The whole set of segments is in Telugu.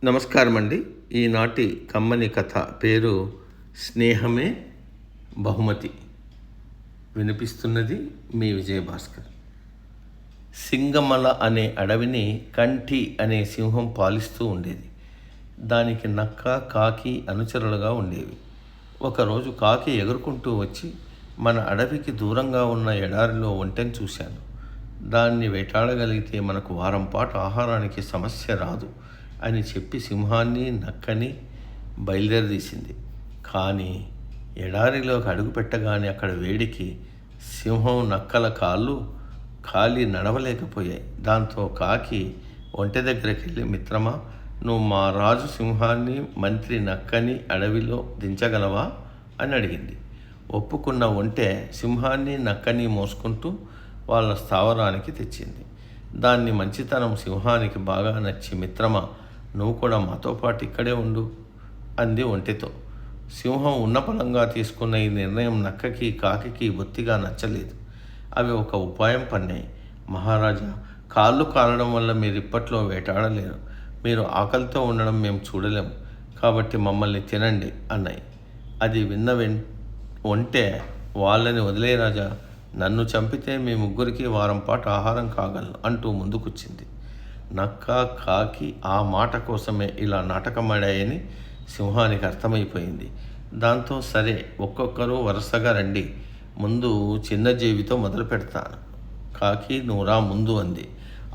నమస్కారం అండి. ఈనాటి కమ్మని కథ పేరు స్నేహమే బహుమతి. వినిపిస్తున్నది మీ విజయభాస్కర్. సింగమల అనే అడవిని కంఠి అనే సింహం పాలిస్తూ ఉండేది. దానికి నక్క, కాకి అనుచరులుగా ఉండేవి. ఒకరోజు కాకి ఎగురుకుంటూ వచ్చి, మన అడవికి దూరంగా ఉన్న ఎడారిలో ఒంటెను చూశాను. దాన్ని వేటాడగలిగితే మనకు వారం పాటు ఆహారానికి సమస్య రాదు అని చెప్పి సింహాన్ని, నక్కని బయలుదేరదీసింది. కానీ ఎడారిలోకి అడుగు పెట్టగానే అక్కడ వేడికి సింహం, నక్కల కాళ్ళు ఖాళీ నడవలేకపోయాయి. దాంతో కాకి ఒంటె దగ్గరికి వెళ్ళి, మిత్రమా, నువ్వు మా రాజు సింహాన్ని, మంత్రి నక్కని అడవిలో దించగలవా అని అడిగింది. ఒప్పుకున్న ఒంటె సింహాన్ని, నక్కని మోసుకుంటూ వాళ్ళ స్థావరానికి తెచ్చింది. దాన్ని మంచితనం సింహానికి బాగా నచ్చి, మిత్రమా, నువ్వు కూడా మాతో పాటు ఇక్కడే ఉండు అంది ఒంటెతో. సింహం ఉన్నపలంగా తీసుకున్న ఈ నిర్ణయం నక్కకి, కాకి బొత్తిగా నచ్చలేదు. అవి ఒక ఉపాయం పన్నాయి. మహారాజా, కాళ్ళు కాలడం వల్ల మీరు ఇప్పట్లో వేటాడలేరు. మీరు ఆకలితో ఉండడం మేము చూడలేము. కాబట్టి మమ్మల్ని తినండి అన్నాయి. అది విన్న ఒంటె, వాళ్ళని వదిలే రాజా, నన్ను చంపితే మీ ముగ్గురికి వారం పాటు ఆహారం కాగలను అంటూ ముందుకొచ్చింది. నక్క, కాకి ఆ మాట కోసమే ఇలా నాటకమాడాయని సింహానికి అర్థమైపోయింది. దాంతో సరే, ఒక్కొక్కరు వరుసగా రండి, ముందు చిన్న జీవితో మొదలు పెడతాను. కాకి, నువ్వురా ముందు అంది.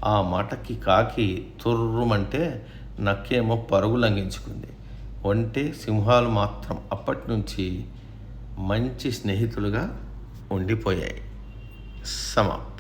ఆ మాటకి కాకి తుర్రుమంటే నక్కేమో పరుగు లంఘించుకుంది. ఒంటె, సింహాలు మాత్రం అప్పటి నుంచి మంచి స్నేహితులుగా ఉండిపోయాయి. సమాప్తం.